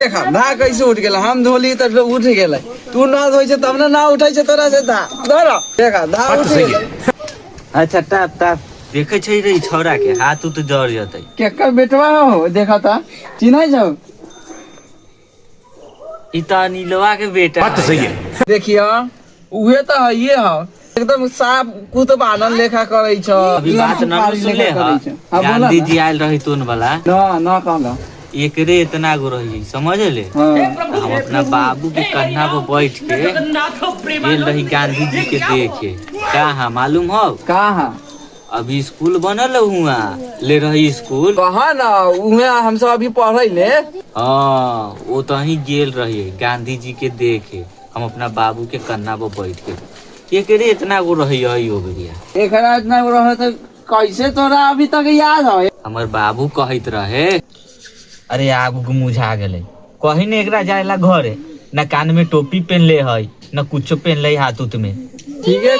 देखा धा कैसे उठ गेला, हम धोली तो उठ गेला, तू ना धोई छे तब ना उठाई छे तोरा से धा धर देखा धा उठ गेला। अच्छा टाप टाप देखे छै रे छौरा के हाथ उत जड़ जतै। केकर बेटवा हो देखा था चिन्है छौ? ई त नीलवा के बेटा बात सही है। देखियो उहे तो है ये हो एकदम साफ कुतुब आनंद लेखा करे छ। अभी बात न सुनले ह गांधी जी आयल रही तोन वाला ना कहला एकरे इतना गो रही समझ ले। हम अपना बाबू के कन्हा पे बैठ के गेल रही गांधी जी के देखे। कहाँ मालूम हो? कहाँ? अभी स्कूल बनल हुआ ले रही स्कूल कहा ना उहे हम सब अभी पढ़े ले। हाँ वो तो ही गेल रही गांधी जी के देखे हम अपना बाबू के कन्हा पे बैठ के। एकरे इतना गो रही हो गया। एकरा इतना गो रहे तो कैसे तोरा अभी तक याद है? हमार बाबू कहत रहे अरे आगू मुझा गेले कहीं ने एकरा जाएला घरे न कान में टोपी पहन ले है न कुछो पहन ले हाथ उत में। ठीक है